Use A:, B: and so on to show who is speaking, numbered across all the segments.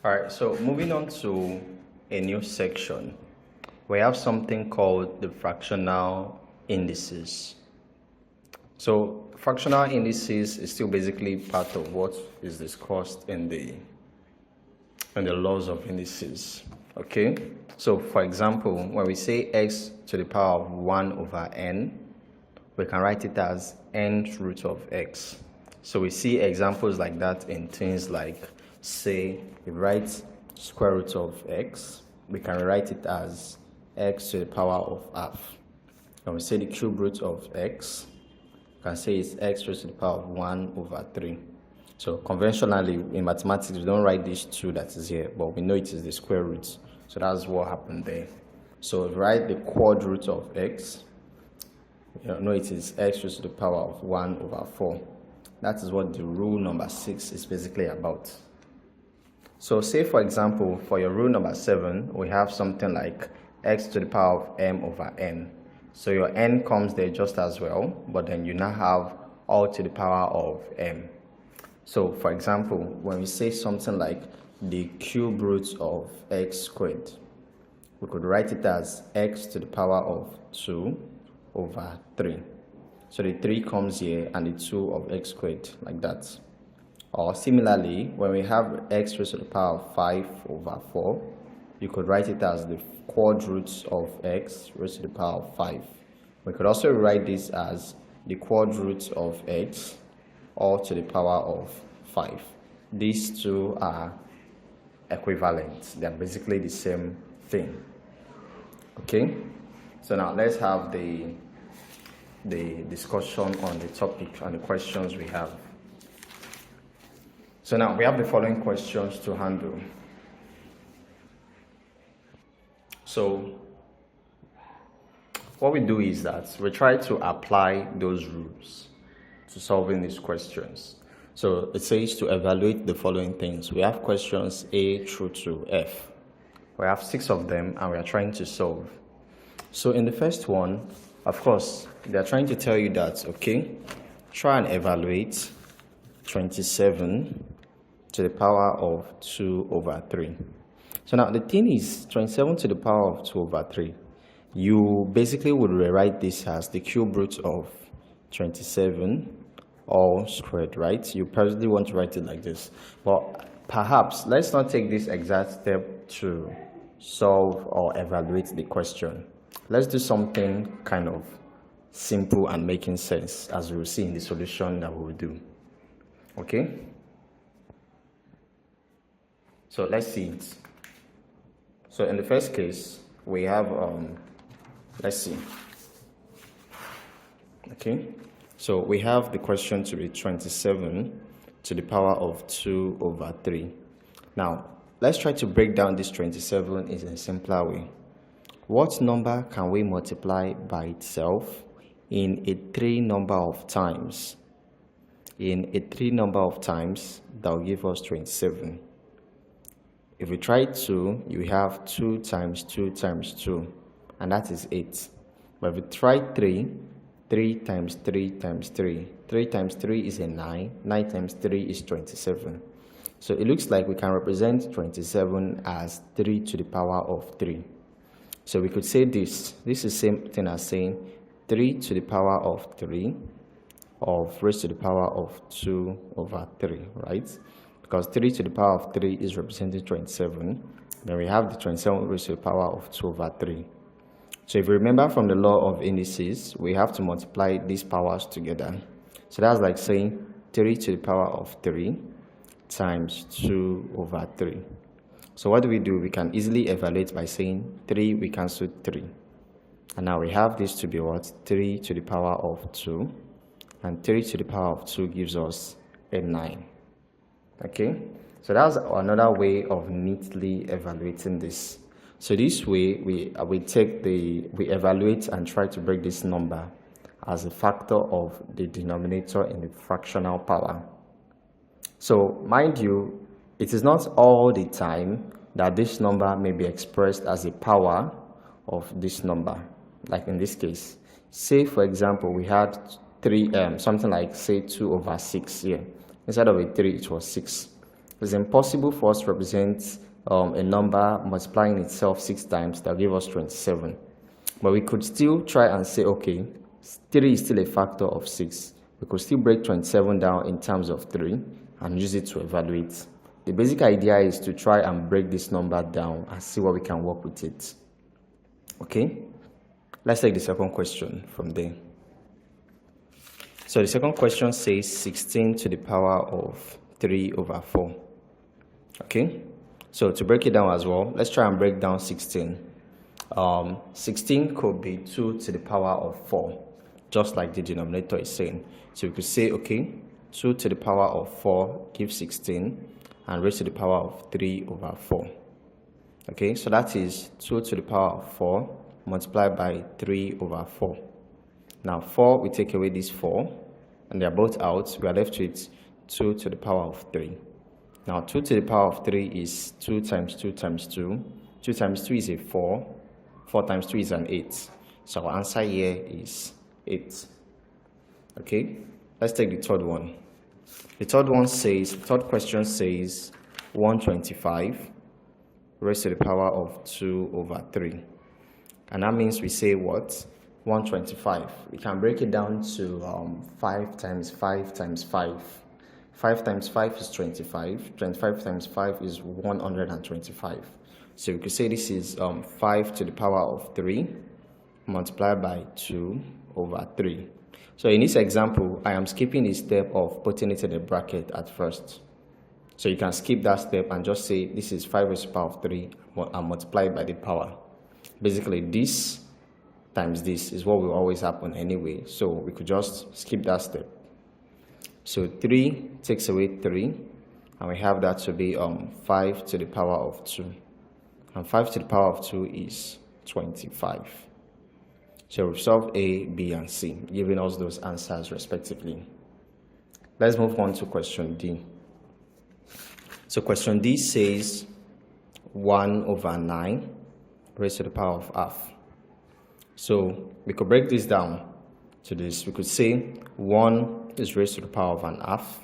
A: All right, so moving on to a new section, we have something called the fractional indices. So fractional indices is still basically part of what is discussed in the laws of indices. Okay, so for example, when we say x to the power of 1 over n, we can write it as nth root of x. So we see examples like that in things like, say, we write square root of x, we can write it as x to the power of half. And we say the cube root of x, we can say it's x raised to the power of 1 over 3. So conventionally in mathematics, we don't write this 2 that is here, but we know it is the square root. So that's what happened there. So write the quad root of x. You know it is x raised to the power of 1 over 4. That is what the rule number 6 is basically about. So say for example, for your rule number 7, we have something like x to the power of m over n. So your n comes there just as well, but then you now have all to the power of m. So for example, when we say something like the cube root of x squared, we could write it as x to the power of 2 over 3. So the 3 comes here and the 2 of x squared, like that. Or similarly, when we have x raised to the power of 5 over 4, you could write it as the quad root of x raised to the power of 5. We could also write this as the quad root of x all to the power of 5. These two are equivalent. They're basically the same thing. Okay? So now let's have the discussion on the topic and the questions we have. So now we have the following questions to handle. So what we do is that we try to apply those rules to solving these questions. So it says to evaluate the following things. We have questions A through to F. We have 6 of them and we are trying to solve. So in the first one, of course, they are trying to tell you that, okay, try and evaluate 27 to the power of 2 over 3. So now the thing is, 27 to the power of 2 over 3, you basically would rewrite this as the cube root of 27 all squared, right? You personally want to write it like this. But perhaps let's not take this exact step to solve or evaluate the question. Let's do something kind of simple and making sense, as we will see in the solution that we will do. Okay? So let's see it. So in the first case, we have, let's see. Okay? So we have the question to be 27 to the power of 2 over 3. Now, let's try to break down this 27 in a simpler way. What number can we multiply by itself in a 3 number of times? In a 3 number of times, that will give us 27. If we try 2, you have 2 times 2 times 2, and that is 8. But if we try 3, 3 times 3 times 3. 3 times 3 is a 9. 9 times 3 is 27. So it looks like we can represent 27 as 3 to the power of 3. So we could say this. This is the same thing as saying 3 to the power of 3 of raised to the power of 2 over 3, right? Because 3 to the power of 3 is representing 27. Then we have the 27 raised to the power of 2 over 3. So if you remember from the law of indices, we have to multiply these powers together. So that's like saying 3 to the power of 3 times 2 over 3. So what do? We can easily evaluate by saying 3, we cancel 3. And now we have this to be what? 3 to the power of 2. And 3 to the power of 2 gives us a 9. Okay? So that's another way of neatly evaluating this. So this way, we evaluate and try to break this number as a factor of the denominator in the fractional power. So mind you, it is not all the time that this number may be expressed as a power of this number. Like in this case, say for example, we had 3, something like say 2 over 6 here. Instead of a 3, it was 6. It's impossible for us to represent a number multiplying itself 6 times that will give us 27. But we could still try and say, okay, 3 is still a factor of 6. We could still break 27 down in terms of 3 and use it to evaluate. The basic idea is to try and break this number down and see what we can work with it. Okay? Let's take the second question from there. So the second question says 16 to the power of 3 over 4. Okay? So to break it down as well, let's try and break down 16. 16 could be 2 to the power of 4, just like the denominator is saying. So we could say, okay, 2 to the power of 4 gives 16, and raised to the power of 3 over 4. Okay, so that is 2 to the power of 4 multiplied by 3 over 4. Now 4, we take away this 4, and they're both out. We are left with 2 to the power of 3. Now 2 to the power of 3 is 2 times 2 times 2. 2 times 2 is a 4. 4 times 2 is an 8. So our answer here is 8. Okay, let's take the third one. The third question says 125 raised to the power of 2 over 3. And that means we say what? 125. We can break it down to 5 times 5 times 5. 5 times 5 is 25. 25 times 5 is 125. So we could say this is 5 to the power of 3 multiplied by 2 over 3. So in this example, I am skipping the step of putting it in a bracket at first. So you can skip that step and just say this is 5 raised to the power of 3 and multiply it by the power. Basically, this times this is what will always happen anyway. So we could just skip that step. So 3 takes away 3, and we have that to be 5 to the power of 2. And 5 to the power of 2 is 25. So we've solved A, B, and C, giving us those answers respectively. Let's move on to question D. So question D says 1 over 9 raised to the power of half. So we could break this down to this. We could say 1 is raised to the power of an half,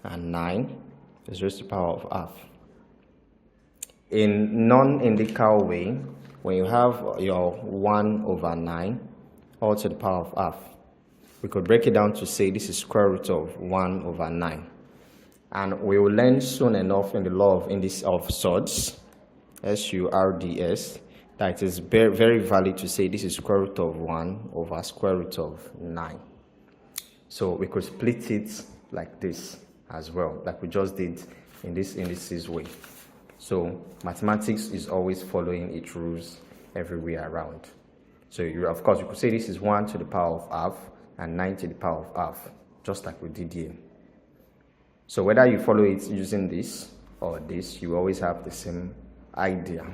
A: and 9 is raised to the power of half. In non-indical way, when you have your 1 over 9 all to the power of half, we could break it down to say this is square root of 1 over 9. And we will learn soon enough in the law of surds, S-U-R-D-S, that it is very, very valid to say this is square root of 1 over square root of 9. So we could split it like this as well, like we just did in this indices way. So mathematics is always following its rules everywhere around. So of course you could say this is 1 to the power of half and 9 to the power of half, just like we did here. So whether you follow it using this or this, you always have the same idea.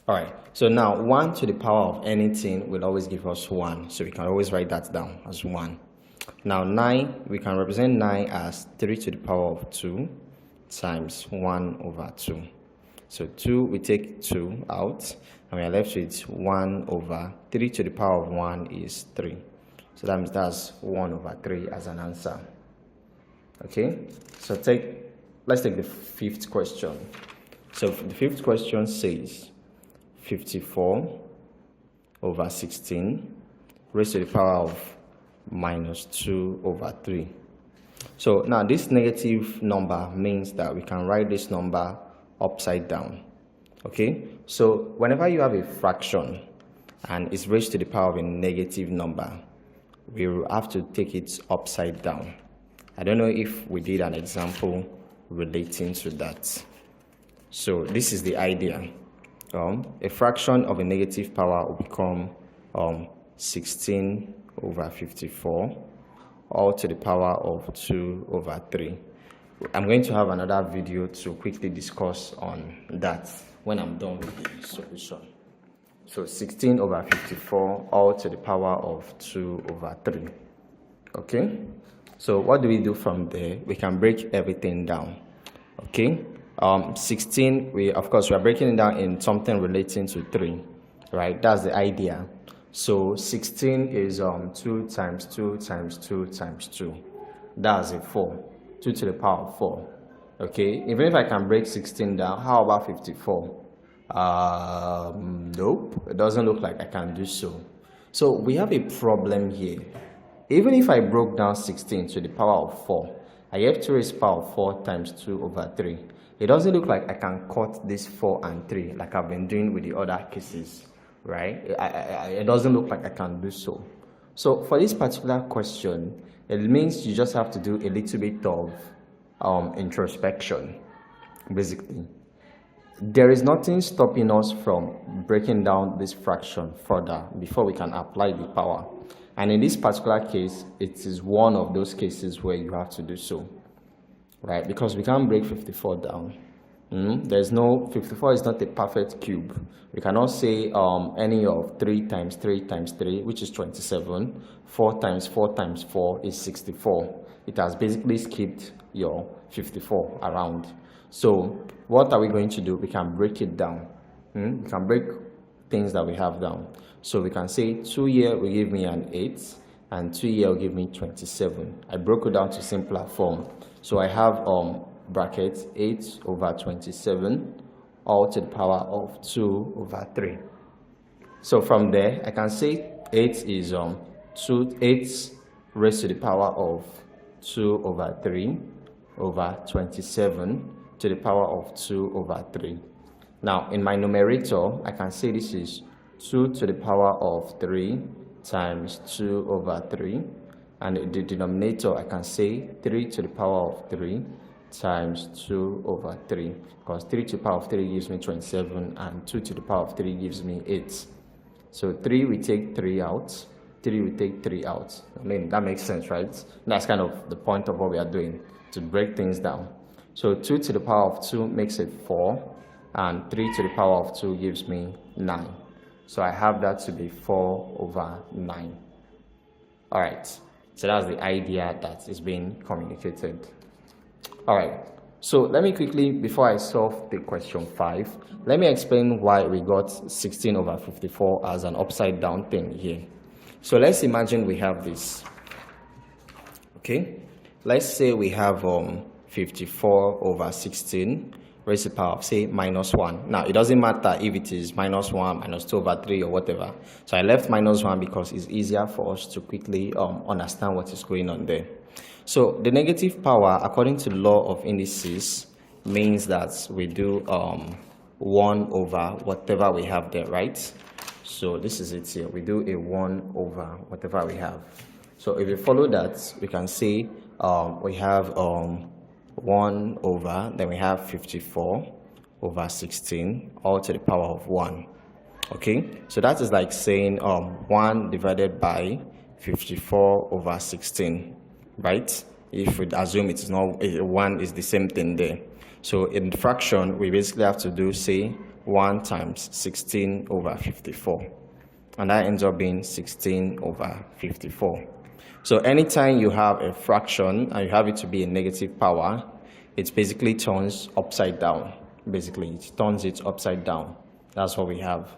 A: Alright, so now 1 to the power of anything will always give us 1. So we can always write that down as 1. Now 9, we can represent 9 as 3 to the power of 2 times 1 over 2. So 2, we take 2 out, and we are left with 1 over 3 to the power of 1 is 3. So that means that's 1 over 3 as an answer. Okay, so let's take the fifth question. So the fifth question says 54 over 16 raised to the power of minus 2 over 3. So now this negative number means that we can write this number upside down. Okay, so whenever you have a fraction and it's raised to the power of a negative number, we will have to take it upside down. I don't know if we did an example relating to that. So this is the idea. A fraction of a negative power will become 16 over 54, all to the power of 2 over 3. I'm going to have another video to quickly discuss on that when I'm done with the solution. So 16 over 54, all to the power of 2 over 3. Okay? So what do we do from there? We can break everything down. Okay? 16, we are breaking it down in something relating to 3, right? That's the idea. So 16 is 2 times 2 times 2 times 2. That's a 4. 2 to the power of 4. Okay, even if I can break 16 down, how about 54? Nope, it doesn't look like I can do so. So we have a problem here. Even if I broke down 16 to the power of 4, I have 2 raised to the power of 4 times 2 over 3. It doesn't look like I can cut this 4 and 3 like I've been doing with the other cases, right? It doesn't look like I can do so. So for this particular question, it means you just have to do a little bit of introspection, basically. There is nothing stopping us from breaking down this fraction further before we can apply the power. And in this particular case, it is one of those cases where you have to do so, right? Because we can't break 54 down. There's no, 54 is not a perfect cube. We cannot say any of 3 times 3 times 3, which is 27. 4 times 4 times 4 is 64. It has basically skipped your 54 around. So what are we going to do? We can break it down. We can break things that we have down. So we can say 2 here will give me an 8, and 2 here will give me 27. I broke it down to simpler form. So I have brackets 8 over 27 all to the power of 2 over 3. So from there I can say 8 is 8 raised to the power of 2 over 3 over 27 to the power of 2 over 3. Now in my numerator I can say this is 2 to the power of 3 times 2 over 3, and the denominator I can say 3 to the power of 3 times 2 over 3, because 3 to the power of 3 gives me 27 and 2 to the power of 3 gives me 8. So 3 we take 3 out, 3 we take 3 out. I mean, that makes sense, right? That's kind of the point of what we are doing, to break things down. So 2 to the power of 2 makes it 4, and 3 to the power of 2 gives me 9. So I have that to be 4 over 9. All right, so that's the idea that is being communicated. All right, so let me quickly, before I solve the question 5, let me explain why we got 16 over 54 as an upside down thing here. So let's imagine we have this. Okay, let's say we have 54 over 16 raised to the power of, say, minus 1. Now, it doesn't matter if it is minus 1, minus 2 over 3, or whatever. So I left minus 1 because it's easier for us to quickly understand what is going on there. So the negative power, according to the law of indices, means that we do 1 over whatever we have there, right? So this is it here. We do a 1 over whatever we have. So if you follow that, we can say we have 1 over, then we have 54 over 16, all to the power of 1. Okay, so that is like saying 1 divided by 54 over 16, right? If we assume it is not, 1 is the same thing there. So in fraction, we basically have to do, say, 1 times 16 over 54. And that ends up being 16 over 54. So anytime you have a fraction and you have it to be a negative power, it basically turns upside down. Basically, it turns it upside down. That's what we have.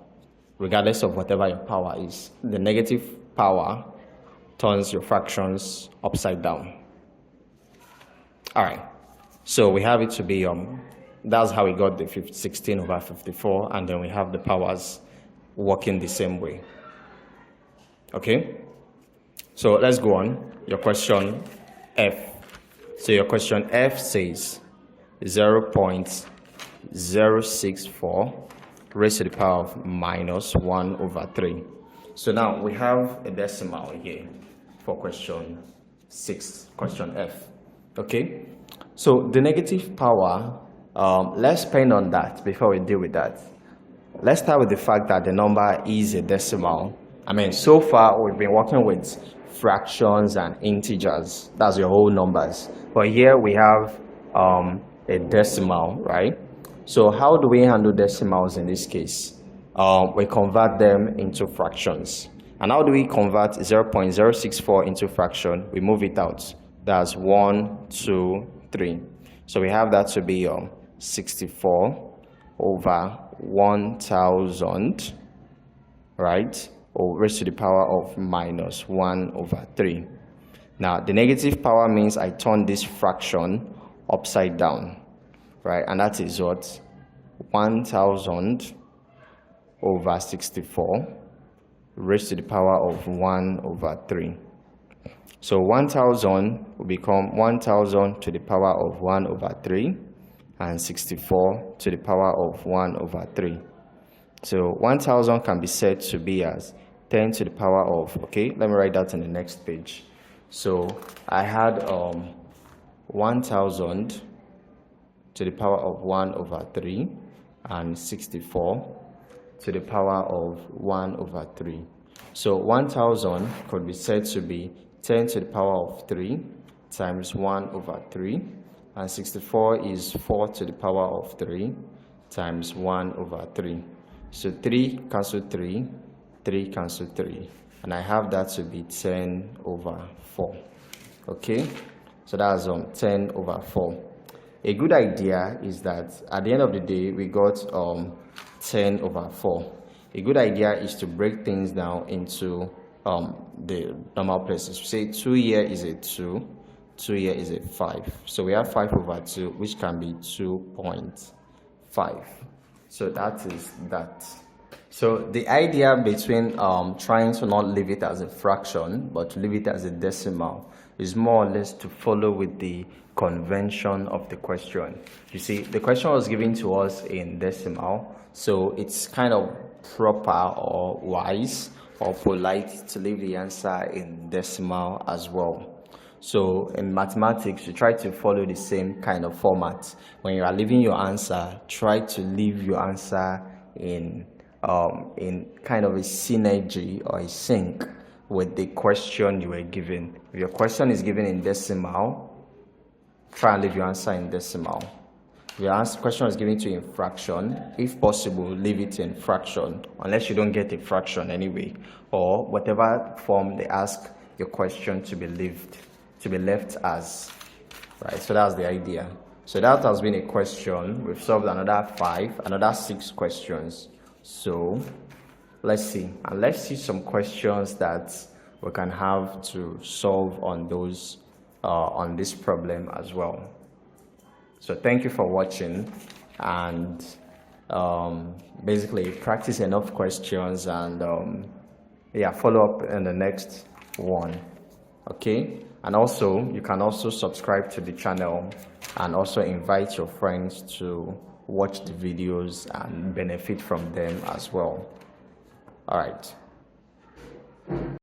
A: Regardless of whatever your power is, the negative power turns your fractions upside down. All right. So we have it to be, that's how we got the 16 over 54, and then we have the powers working the same way. Okay? So let's go on. Your question F. So your question F says 0.064 raised to the power of minus 1 over 3. So now we have a decimal here for question 6, question F. Okay? So the negative power, let's pen on that before we deal with that. Let's start with the fact that the number is a decimal. I mean, so far we've been working with fractions and integers. That's your whole numbers. But here we have a decimal, right? So how do we handle decimals in this case? We convert them into fractions. And how do we convert 0.064 into fraction? We move it out. That's 1, 2, 3. So we have that to be 64 over 1,000, right? Or raised to the power of minus 1 over 3. Now, the negative power means I turn this fraction upside down, right? And that is what? 1000 over 64 raised to the power of 1 over 3. So 1000 will become 1000 to the power of 1 over 3 and 64 to the power of 1 over 3. So 1000 can be said to be as 10 to the power of, okay, let me write that in the next page. So I had 1000 to the power of 1 over 3 and 64 to the power of 1 over 3. So 1000 could be said to be 10 to the power of 3 times 1 over 3, and 64 is 4 to the power of 3 times 1 over 3. So 3 cancel 3, 3 cancel 3, and I have that to be 10 over 4. Okay, so that's 10 over 4. A good idea is that at the end of the day we got 10 over 4. A good idea is to break things down into the normal places. Say 2 here is a 2, 2 here is a 5. So we have 5 over 2, which can be 2.5. So that is that. So the idea between trying to not leave it as a fraction but to leave it as a decimal is more or less to follow with the convention of the question. You see, the question was given to us in decimal, so it's kind of proper or wise or polite to leave the answer in decimal as well. So in mathematics, you try to follow the same kind of format. When you are leaving your answer, try to leave your answer in kind of a synergy or a sync with the question you were given. If your question is given in decimal, try and leave your answer in decimal. If your question is given to you in fraction, if possible, leave it in fraction, unless you don't get a fraction anyway, or whatever form they ask your question to be left as, right? So that's the idea. So that has been a question. We've solved another 6 questions. So let's see, and let's see some questions that we can have to solve on those on this problem as well. So thank you for watching, and basically practice enough questions, and yeah, follow up in the next one. Okay, and also you can also subscribe to the channel and also invite your friends to watch the videos and benefit from them as well. All right.